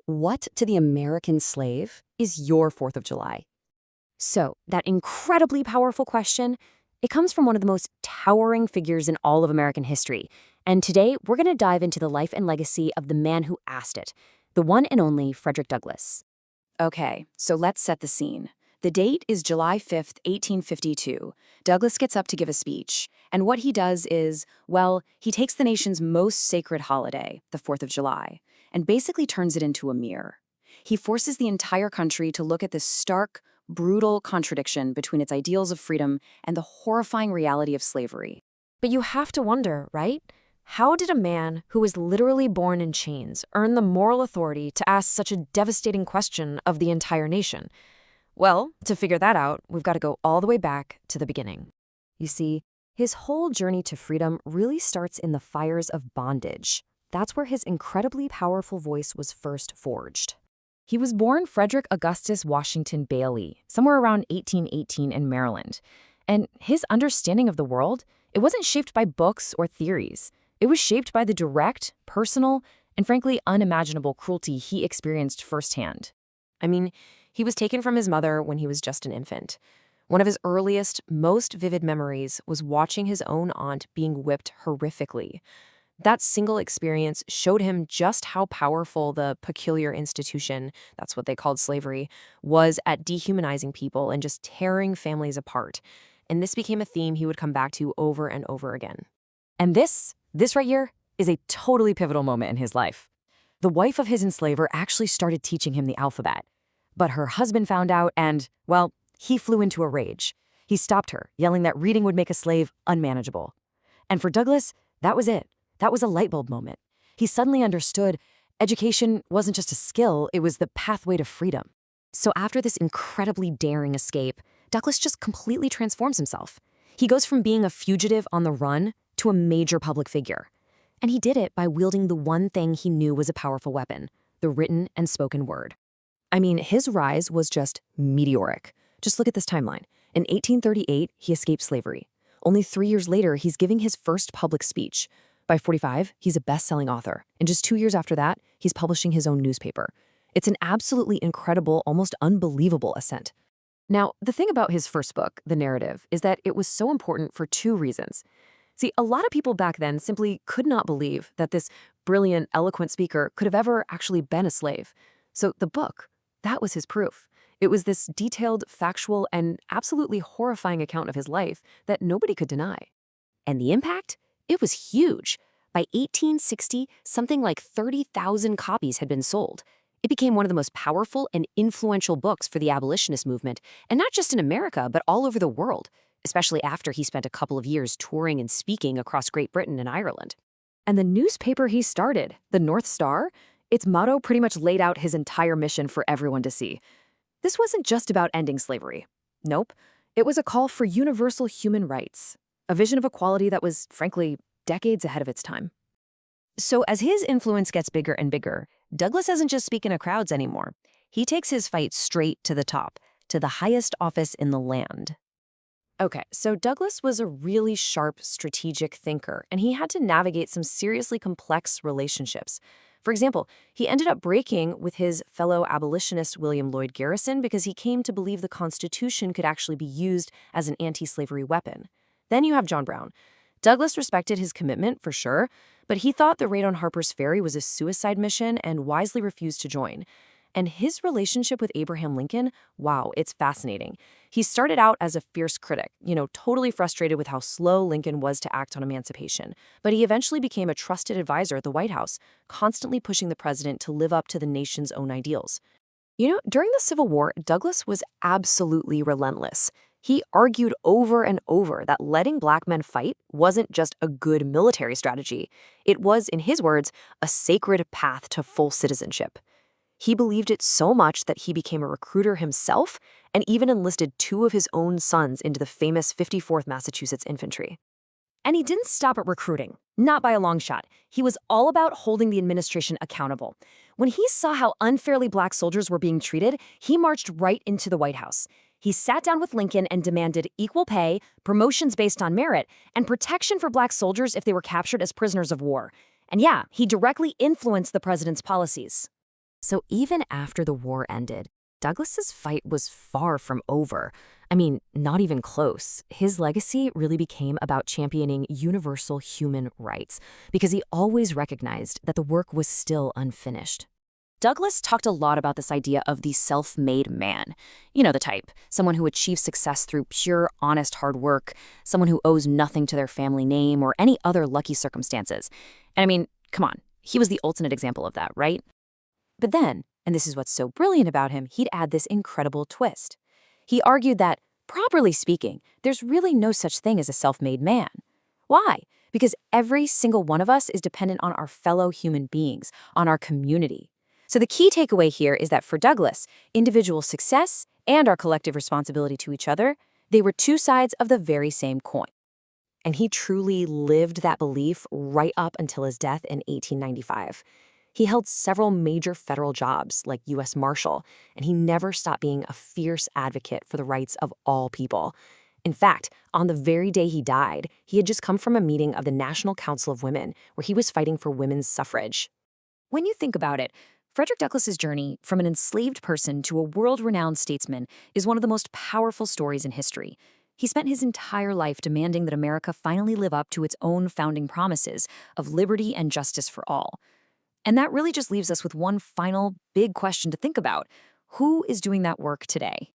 What to the American slave is your 4th of July? So, that incredibly powerful question, it comes from one of the most towering figures in all of American history. And today, we're going to dive into the life and legacy of the man who asked it, the one and only Frederick Douglass. Okay, so let's set the scene. The date is July 5th, 1852. Douglass gets up to give a speech, and what he does is, well, he takes the nation's most sacred holiday, the 4th of July, and basically turns it into a mirror. He forces the entire country to look at this stark, brutal contradiction between its ideals of freedom and the horrifying reality of slavery. But you have to wonder, right? How did a man who was literally born in chains earn the moral authority to ask such a devastating question of the entire nation? Well, to figure that out, we've got to go all the way back to the beginning. You see, his whole journey to freedom really starts in the fires of bondage. That's where his incredibly powerful voice was first forged. He was born Frederick Augustus Washington Bailey, somewhere around 1818 in Maryland. And his understanding of the world, it wasn't shaped by books or theories. It was shaped by the direct, personal, and frankly unimaginable cruelty he experienced firsthand. I mean, he was taken from his mother when he was just an infant. One of his earliest, most vivid memories was watching his own aunt being whipped horrifically. That single experience showed him just how powerful the peculiar institution, that's what they called slavery, was at dehumanizing people and just tearing families apart. And this became a theme he would come back to over and over again. And this right here is a totally pivotal moment in his life. The wife of his enslaver actually started teaching him the alphabet. But her husband found out and, well, he flew into a rage. He stopped her, yelling that reading would make a slave unmanageable. And for Douglass, that was it. That was a light bulb moment. He suddenly understood education wasn't just a skill, it was the pathway to freedom. So after this incredibly daring escape, Douglass just completely transforms himself. He goes from being a fugitive on the run to a major public figure. And he did it by wielding the one thing he knew was a powerful weapon, the written and spoken word. I mean, his rise was just meteoric. Just look at this timeline. In 1838, he escaped slavery. Only 3 years later, he's giving his first public speech. By 45, he's a best-selling author. And just 2 years after that, he's publishing his own newspaper. It's an absolutely incredible, almost unbelievable ascent. Now, the thing about his first book, The Narrative, is that it was so important for 2 reasons. See, a lot of people back then simply could not believe that this brilliant, eloquent speaker could have ever actually been a slave. So the book, that was his proof. It was this detailed, factual, and absolutely horrifying account of his life that nobody could deny. And the impact? It was huge. By 1860, something like 30,000 copies had been sold. It became one of the most powerful and influential books for the abolitionist movement, and not just in America, but all over the world, especially after he spent a couple of years touring and speaking across Great Britain and Ireland. And the newspaper he started, the North Star, its motto pretty much laid out his entire mission for everyone to see. This wasn't just about ending slavery. Nope. It was a call for universal human rights, a vision of equality that was, frankly, decades ahead of its time. So as his influence gets bigger and bigger, Douglass doesn't just speak in crowds anymore. He takes his fight straight to the top, to the highest office in the land. Okay, so Douglass was a really sharp, strategic thinker, and he had to navigate some seriously complex relationships. For example, he ended up breaking with his fellow abolitionist William Lloyd Garrison because he came to believe the Constitution could actually be used as an anti-slavery weapon. Then you have John Brown. Douglass respected his commitment, for sure, but he thought the raid on Harper's Ferry was a suicide mission and wisely refused to join. And his relationship with Abraham Lincoln, wow, it's fascinating. He started out as a fierce critic, totally frustrated with how slow Lincoln was to act on emancipation. But he eventually became a trusted advisor at the White House, constantly pushing the president to live up to the nation's own ideals. During the Civil War, Douglass was absolutely relentless. He argued over and over that letting black men fight wasn't just a good military strategy. It was, in his words, a sacred path to full citizenship. He believed it so much that he became a recruiter himself and even enlisted 2 of his own sons into the famous 54th Massachusetts Infantry. And he didn't stop at recruiting, not by a long shot. He was all about holding the administration accountable. When he saw how unfairly black soldiers were being treated, he marched right into the White House. He sat down with Lincoln and demanded equal pay, promotions based on merit, and protection for black soldiers if they were captured as prisoners of war. And yeah, he directly influenced the president's policies. So even after the war ended, Douglas's fight was far from over. I mean, not even close. His legacy really became about championing universal human rights because he always recognized that the work was still unfinished. Douglass talked a lot about this idea of the self-made man. You know the type, someone who achieves success through pure, honest hard work, someone who owes nothing to their family name or any other lucky circumstances. And I mean, come on, he was the ultimate example of that, right? But then, and this is what's so brilliant about him, he'd add this incredible twist. He argued that, properly speaking, there's really no such thing as a self-made man. Why? Because every single one of us is dependent on our fellow human beings, on our community. So the key takeaway here is that for Douglass, individual success and our collective responsibility to each other, they were two sides of the very same coin. And he truly lived that belief right up until his death in 1895. He held several major federal jobs, like U.S. Marshal, and he never stopped being a fierce advocate for the rights of all people. In fact, on the very day he died, he had just come from a meeting of the National Council of Women, where he was fighting for women's suffrage. When you think about it, Frederick Douglass's journey from an enslaved person to a world-renowned statesman is one of the most powerful stories in history. He spent his entire life demanding that America finally live up to its own founding promises of liberty and justice for all. And that really just leaves us with one final big question to think about. Who is doing that work today?